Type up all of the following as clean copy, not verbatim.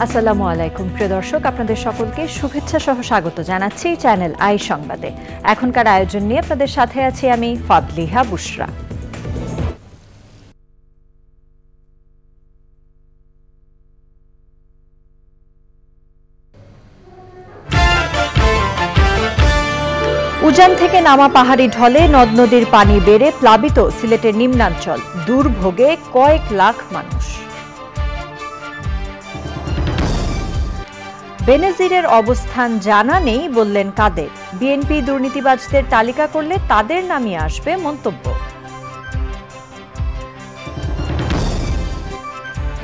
আসসালামু আলাইকুম প্রিয় দর্শক, আপনাদের সকলকে শুভেচ্ছা সহ স্বাগত জানাচ্ছি চ্যানেল আই সংবাদে। এখনকার আয়োজন নিয়ে আপনাদের সাথে আছি আমি ফাদলিহা বুশরা। উজান থেকে নামা পাহাড়ি ঢলে নদ নদীর পানি বেড়ে প্লাবিত সিলেটের নিম্নাঞ্চল, দুর্ভোগে কয়েক লাখ মানুষ। বেনজিরের অবস্থান জানা নেই বললেন কাদের, বিএনপি দুর্নীতিবাজদের তালিকা করলে তাদের নামই আসবে মন্তব্য।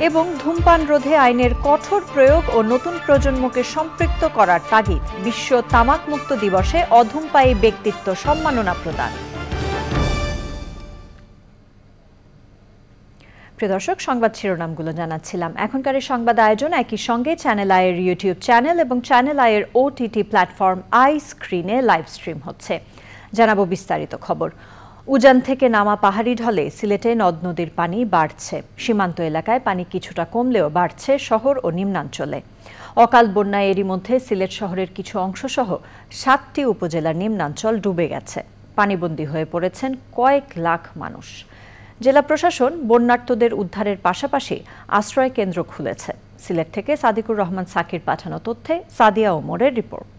এবং ধূমপান রোধে আইনের কঠোর প্রয়োগ ও নতুন প্রজন্মকে সম্পৃক্ত করার তাগিদ, বিশ্ব তামাক মুক্ত দিবসে অধূমপায়ী ব্যক্তিত্ব সম্মাননা প্রদান। প্রিয় দর্শক, সংবাদ শিরোনামগুলো জানাচ্ছিলাম। এখনকার এই সংবাদ আয়োজন একই সঙ্গে চ্যানেল আইয়ের ইউটিউব চ্যানেল এবং চ্যানেল আইয়ের ওটিটি প্ল্যাটফর্ম আই স্ক্রিনে লাইভ স্ট্রিম হচ্ছে। জানাবো বিস্তারিত খবর। উজান থেকে নামা পাহাড়ি ঢলে সিলেটে নদ নদীর পানি বাড়ছে। সীমান্ত এলাকায় পানি কিছুটা কমলেও বাড়ছে শহর ও নিম্নাঞ্চলে। অকাল বন্যায় এরই মধ্যে সিলেট শহরের কিছু অংশসহ 7টি উপজেলার নিম্নাঞ্চল ডুবে গেছে। পানিবন্দী হয়ে পড়েছেন কয়েক লাখ মানুষ। জেলা প্রশাসন বন্যার্তদের উদ্ধারের পাশাপাশি আশ্রয় কেন্দ্র খুলেছে। সিলেট থেকে সাদিকুর রহমান সাকির পাঠানো তথ্যে সাদিয়া ওমরের রিপোর্ট।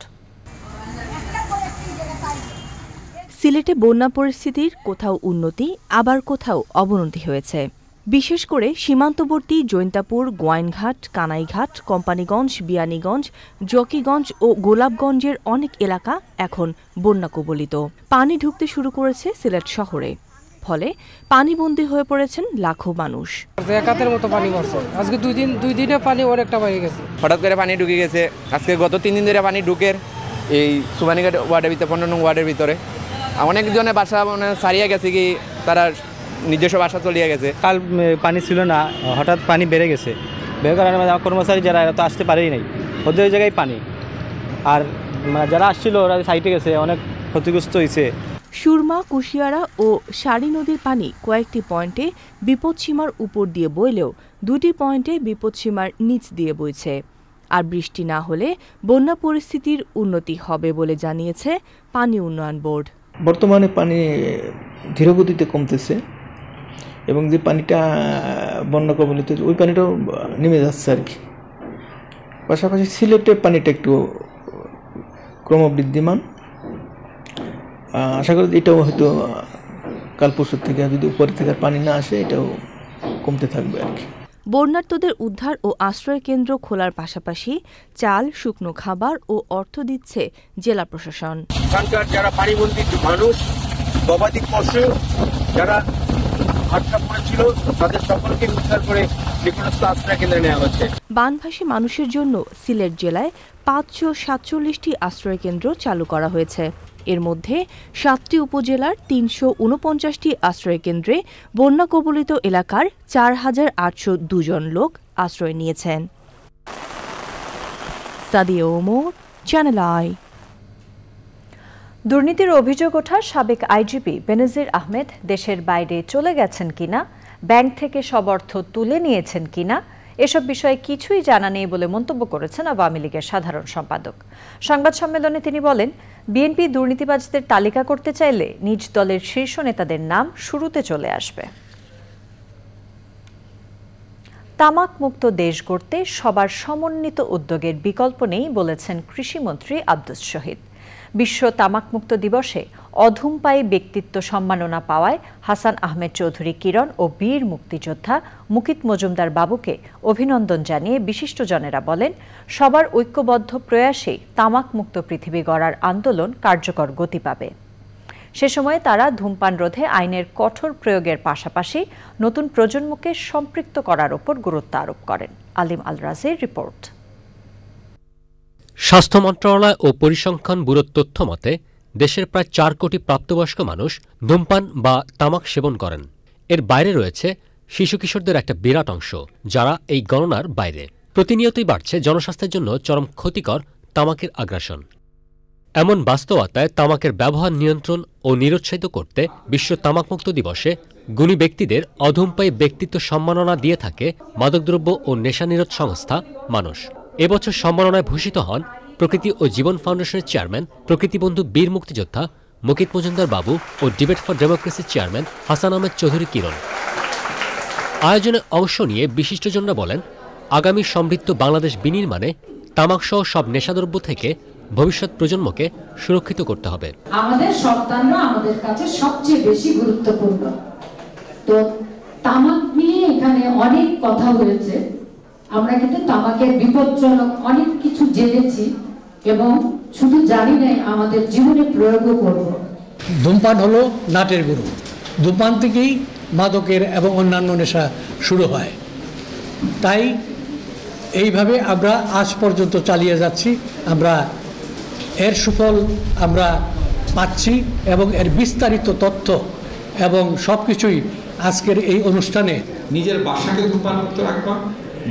সিলেটে বন্যা পরিস্থিতির কোথাও উন্নতি আবার কোথাও অবনতি হয়েছে। বিশেষ করে সীমান্তবর্তী জৈন্তাপুর, গোয়াইনঘাট, কানাইঘাট, কোম্পানিগঞ্জ, বিয়ানীগঞ্জ, জকিগঞ্জ ও গোলাপগঞ্জের অনেক এলাকা এখন বন্যা কবলিত। পানি ঢুকতে শুরু করেছে সিলেট শহরে, ফলে পানিবন্দী হয়ে পড়েছেন লাখো মানুষ। একাতের মতো পানি পড়ছে। আজকে দুই দিনে পানি অনেকটা বেড়ে গেছে। হঠাৎ করে পানি ঢুকে গেছে। আজকে গত 3 দিন ধরে পানি ঢুকে এই সুবানীঘাট ওয়ার্ডের ভিতরে, 15 নং ওয়ার্ডের ভিতরে অনেকজনের বাসা ছাড়িয়ে গেছে, কি তারা নিজস্ব বাসা চলিয়ে গেছে। কাল পানি ছিল না, হঠাৎ পানি বেড়ে গেছে। বেড়ে কারণে কর্মচারী যারা তো আসতে পারেই নাই, ওদের জায়গায় পানি। আর যারা আসছিল ওরা সাইটে গেছে, অনেক ক্ষতিগ্রস্ত হয়েছে। সুরমা, কুশিয়ারা ও সারি নদীর পানি কয়েকটি পয়েন্টে বিপদসীমার উপর দিয়ে বইলেও 2টি পয়েন্টে বিপদসীমার নিচ দিয়ে বইছে। আর বৃষ্টি না হলে বন্যা পরিস্থিতির উন্নতি হবে বলে জানিয়েছে পানি উন্নয়ন বোর্ড। বর্তমানে পানি ধীরগতিতে কমতেছে এবং যে পানিটা বন্যা কবলিত ওই পানিটাও নেমে যাচ্ছে আর কি। পাশাপাশি সিলেটের পানিটা একটু ক্রমবৃদ্ধিমান। আশা করি এটাও হয়তো কাল পরশুর থেকে, যদি উপরে থেকে পানি না আসে, এটাও কমতে থাকবে আর কি। বন্যার্তদের উদ্ধার ও আশ্রয় কেন্দ্র খোলার পাশাপাশি চাল, শুকনো খাবার ও অর্থ দিচ্ছে জেলা প্রশাসন। যারা পানিবন্দী মানুষ, গবাদি পশু যারা আটকা পড়েছিল, তাদের সকলকে উদ্ধার করে নিকটস্থ আশ্রয় কেন্দ্রে নেওয়া হচ্ছে। বানভাসী মানুষের জন্য সিলেট জেলায় 547টি আশ্রয় কেন্দ্র চালু করা হয়েছে। এর মধ্যে 7টি উপজেলার 349টি আশ্রয় কেন্দ্রে বন্যা কবলিত এলাকার 4802 জন লোক আশ্রয় নিয়েছেন। Sadia Omar, channel I. দুর্নীতির অভিযোগ ওঠা সাবেক আইজিপি বেনজির আহমেদ দেশের বাইরে চলে গেছেন কিনা, ব্যাংক থেকে সব অর্থ তুলে নিয়েছেন কিনা, এসব বিষয়ে কিছুই জানা নেই বলে মন্তব্য করেছেন আওয়ামী লীগের সাধারণ সম্পাদক। সংবাদ সম্মেলনে তিনি বলেন, বিএনপি দুর্নীতিবাজদের তালিকা করতে চাইলে নিজ দলের শীর্ষ নেতাদের নাম শুরুতে চলে আসবে। তামাক মুক্ত দেশ গড়তে সবার সমন্বিত উদ্যোগের বিকল্প নেই বলেছেন কৃষিমন্ত্রী আব্দুস শহীদ। বিশ্ব তামাক মুক্ত দিবসে অধূমপায়ী ব্যক্তিত্ব সম্মাননা পাওয়ায় হাসান আহমেদ চৌধুরী কিরণ ও বীর মুক্তিযোদ্ধা মুকিত মজুমদার বাবুকে অভিনন্দন জানিয়ে বিশিষ্টজনেরা বলেন, সবার ঐক্যবদ্ধ প্রয়াসেই তামাক মুক্ত পৃথিবী গড়ার আন্দোলন কার্যকর গতি পাবে। সে সময় তারা ধূমপান রোধে আইনের কঠোর প্রয়োগের পাশাপাশি নতুন প্রজন্মকে সম্পৃক্ত করার ওপর গুরুত্ব আরোপ করেন। আলিম আল রাজির রিপোর্ট। স্বাস্থ্য মন্ত্রণালয় ও পরিসংখ্যান ব্যুরোর তথ্য মতে দেশের প্রায় 4 কোটি প্রাপ্তবয়স্ক মানুষ ধূমপান বা তামাক সেবন করেন। এর বাইরে রয়েছে শিশু কিশোরদের একটা বিরাট অংশ, যারা এই গণনার বাইরে। প্রতিনিয়তই বাড়ছে জনস্বাস্থ্যের জন্য চরম ক্ষতিকর তামাকের আগ্রাসন। এমন বাস্তবতায় তামাকের ব্যবহার নিয়ন্ত্রণ ও নিরুৎসাহিত করতে বিশ্ব তামাকমুক্ত দিবসে গুণী ব্যক্তিদের অধমপায়ী ব্যক্তিত্ব সম্মাননা দিয়ে থাকে মাদকদ্রব্য ও নেশানিরোধ সংস্থা মানুষ। এবছর সম্মাননায় ভূষিত হন প্রকৃতি ও জীবন ফাউন্ডেশনের চেয়ারম্যান প্রকৃতিবন্ধু বীর মুক্তিযোদ্ধা মুকিত মজুমদার বাবু ও ডিবেট ফর ডেমোক্রেসির চেয়ারম্যান হাসান আহমেদ চৌধুরী কিরণ। আয়োজনে অংশ নিয়ে বিশিষ্টজনরা বলেন, আগামী সমৃদ্ধ বাংলাদেশ বিনির্মাণে তামাকসহ সব নেশাদ্রব্য থেকে ভবিষ্যৎ প্রজন্মকে সুরক্ষিত করতে হবে। আমাদের সন্তানরা আমাদের কাছে সবচেয়ে বেশি গুরুত্বপূর্ণ। তো তামাক নিয়ে এখানে অনেক কথা হয়েছে, আমরা কিন্তু তামাকের বিপজ্জনক অনেক কিছু জেনেছি এবং শুধু জানি নাই, আমাদের জীবনে প্রয়োগও করব। ধূমপান হলো নাটের গুরু। ধূমপান থেকেই মাদকের এবং অন্যান্য নেশা শুরু হয়। তাই এইভাবে আমরা আজ পর্যন্ত চালিয়ে যাচ্ছি। আমরা এর সুফল আমরা পাচ্ছি এবং এর বিস্তারিত তথ্য এবং সব কিছুই আজকের এই অনুষ্ঠানে। নিজের বাসাকে ধূমপান মুক্ত রাখবা,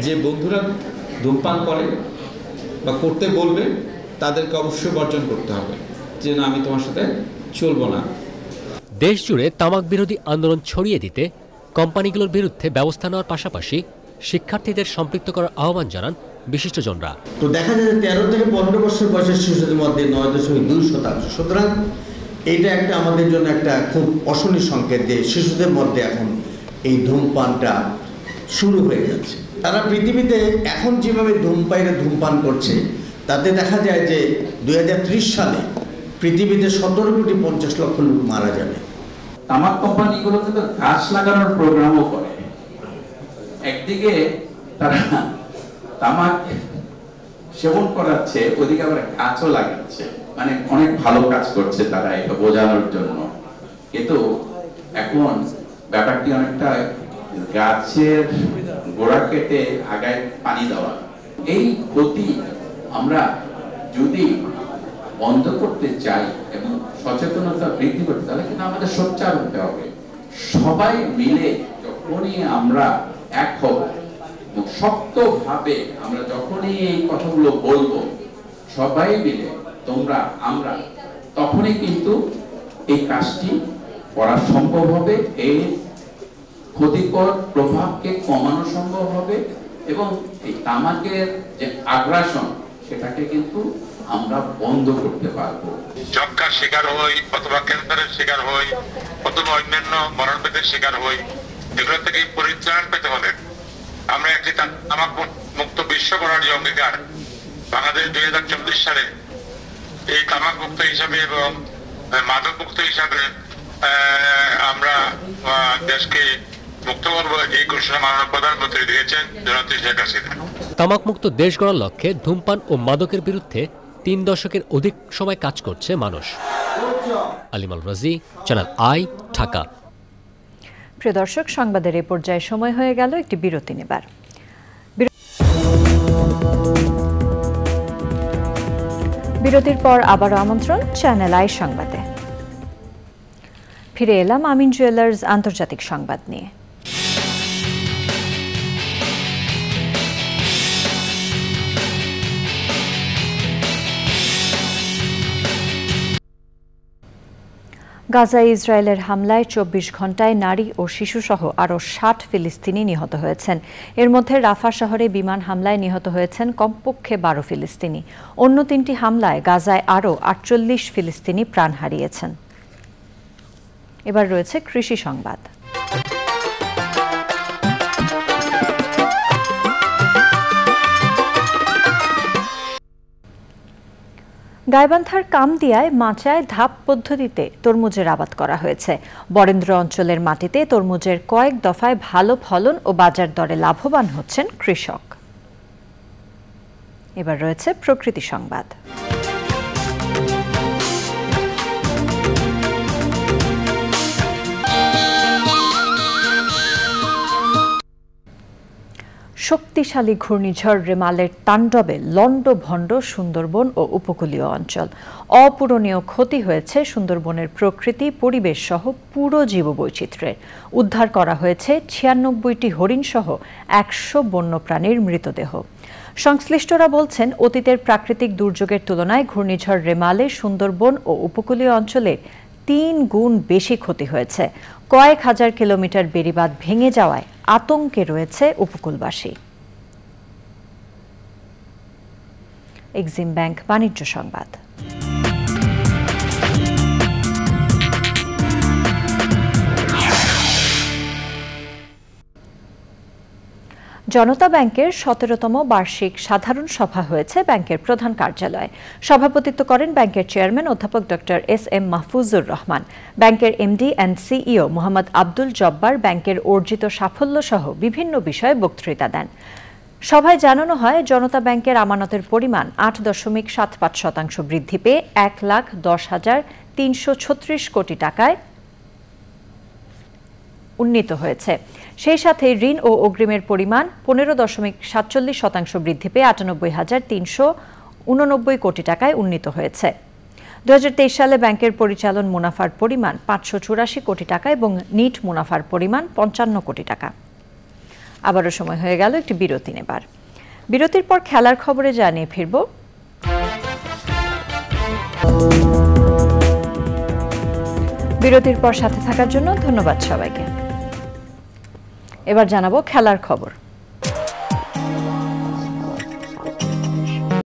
যে বন্ধুরা ধূমপান করে বা করতে বলবে তাদেরকে অবশ্যই বর্জন করতে হবে, যে না আমি তোমার সাথে চলবো না। দেশ জুড়ে তামাক বিরোধী আন্দোলন ছড়িয়ে দিতে কোম্পানিগুলোর বিরুদ্ধে ব্যবস্থা নেওয়ার পাশাপাশি শিক্ষার্থীদের সম্পৃক্ত করার আহ্বান জানান বিশিষ্টজনরা। তো দেখা যায় যে 13 থেকে 15 বছর বয়সের শিশুদের মধ্যে 9.2%। সুতরাং এইটা একটা আমাদের জন্য একটা খুব অশনি সংকেত যে শিশুদের মধ্যে এখন এই ধূমপানটা শুরু হয়ে যাচ্ছে। তারা পৃথিবীতে এখন যেভাবে ধূমপায়ীরা ধূমপান করছে তাতে দেখা যায় যে 2030 সালে পৃথিবীতে 17,50,00,000 লোক মারা যাবে। তামাক কোম্পানিগুলো কিন্তু গাছ লাগানোর প্রোগ্রামও করে। একদিকে তারা তামাক সেবন করাচ্ছে, ওদিকে আবার গাছও লাগাচ্ছে, মানে অনেক ভালো কাজ করছে তারা এটা বোঝানোর জন্য। কিন্তু এখন ব্যাপারটি অনেকটা গাছের গোড়া কেটে আগায় পানি দেওয়া। এই ক্ষতি আমরা যদি বন্ধ করতে চাই এবং সচেতনতা বৃদ্ধি করতে, তাহলে কিন্তু আমাদের সোচ্চার হতে হবে। সবাই মিলে যখনই আমরা এক হব, শক্তভাবে আমরা যখনই এই কথাগুলো বলবো, সবাই মিলে তোমরা আমরা, তখনই কিন্তু এই কাজটি করা সম্ভব হবে, এই ক্ষতিকর প্রভাবকে কমানো সম্ভব হবে এবং এই তামাকের যে আগ্রাসন সেটাকে কিন্তু আমরা বন্ধ করতে পারবো। যক্ষার শিকার হই অথবা ক্যান্সারের শিকার হই অথবা অন্যান্য মরণব্যাধির শিকার হই, এগুলো থেকে পরিত্রাণ পেতে হলে আমরা একটি তামাক মুক্ত বিশ্ব করার যে অঙ্গীকার, বাংলাদেশ 2024 সালে এই তামাক মুক্ত হিসাবে এবং মাদক মুক্ত হিসাবে আমরা দেশকে মুক্ত করবো, এই ঘোষণা মাননীয় প্রধানমন্ত্রী দিয়েছেন জননেত্রী শেখ হাসিনা। তামাক মুক্ত দেশ গড়ার লক্ষ্যে ধূমপান ও মাদকের বিরুদ্ধে 3 দশকের অধিক সময় কাজ করছে মানুষ। আলিমাল রাজি, চ্যানেল আই, ঢাকা। প্রিয় দর্শক, সংবাদের এ পর্যায়ে সময় হয়ে গেল একটি বিরতি নেবার। বিরতির পর আবারও আমন্ত্রণ চ্যানেল আই সংবাদে। ফিরে এলাম আমিন জুয়েলার্স আন্তর্জাতিক সংবাদ নিয়ে। গাজায় ইসরায়েলের হামলায় 24 ঘণ্টায় নারী ও শিশুসহ আরও 60 ফিলিস্তিনি নিহত হয়েছেন। এর মধ্যে রাফা শহরে বিমান হামলায় নিহত হয়েছেন কমপক্ষে 12 ফিলিস্তিনি। অন্য 3টি হামলায় গাজায় আরও 48 ফিলিস্তিনি প্রাণ হারিয়েছেন। এবার রয়েছে কৃষি সংবাদ। গাইবান্ধার কামদিয়ায় মাচায় ধাপ পদ্ধতিতে তরমুজের আবাদ করা হয়েছে। বরেন্দ্র অঞ্চলের মাটিতে তরমুজের কয়েক দফায় ভালো ফলন ও বাজার দরে লাভবান হচ্ছেন কৃষক। এবার রয়েছে প্রকৃতি সংবাদ। শক্তিশালী ঘূর্ণিঝড় রেমালের তাণ্ডবে লণ্ডভণ্ড সুন্দরবন ও উপকূলীয় অঞ্চল। অপূরণীয় ক্ষতি হয়েছে সুন্দরবনের প্রকৃতি, পরিবেশ সহ পুরো জীববৈচিত্র্যের। উদ্ধার করা হয়েছে ৯৬টি হরিণ সহ ১০০ বন্যপ্রাণীর মৃতদেহ। সংশ্লিষ্টরা বলছেন, অতীতের প্রাকৃতিক দুর্যোগের তুলনায় ঘূর্ণিঝড় রেমালে সুন্দরবন ও উপকূলীয় অঞ্চলে ৩ গুণ বেশি ক্ষতি হয়েছে। কয়েক হাজার কিলোমিটার বেড়িবাঁধ ভেঙে যাওয়ায় আতঙ্কে রয়েছে উপকূলবাসী। এক্সিম ব্যাংক বাণিজ্য সংবাদ। জনতা ব্যাংকের ১৭তম বার্ষিক সাধারণ সভা হয়েছে ব্যাংকের প্রধান কার্যালয়ে। সভাপতিত্ব করেন ব্যাংকের চেয়ারম্যান অধ্যাপক ডক্টর এস.এম. মাহফুজুর রহমান। ব্যাংকের MD and CEO Mohammad Abdul Jabbar ব্যাংকের অর্জিত সাফল্য সহ বিভিন্ন বিষয়ে বক্তৃতা দেন। সভায় জানানো হয়, জনতা ব্যাংকের আমানতের পরিমাণ ৮.৭৫% বৃদ্ধি পেয়ে ১,১০,৩৩৬ কোটি টাকায় উন্নীত হয়েছে। সেই সাথে ঋণ ও অগ্রিমের পরিমাণ ১৫.৪৭% বৃদ্ধি পেয়ে ৯৮,৩৮৯ কোটি টাকায় উন্নীত হয়েছে। ২০২৩ সালে ব্যাংকের পরিচালন মুনাফার পরিমাণ ৫৮৪ কোটি টাকা এবং নিট মুনাফার পরিমাণ ৫৫ কোটি টাকা। আবারও সময় হয়ে গেল একটি বিরতি নেবার। বিরতির পর খেলার খবরে জানিয়ে ফিরব। বিরতির পর সাথে থাকার জন্য ধন্যবাদ সবাইকে। এবার জানাবো খেলার খবর।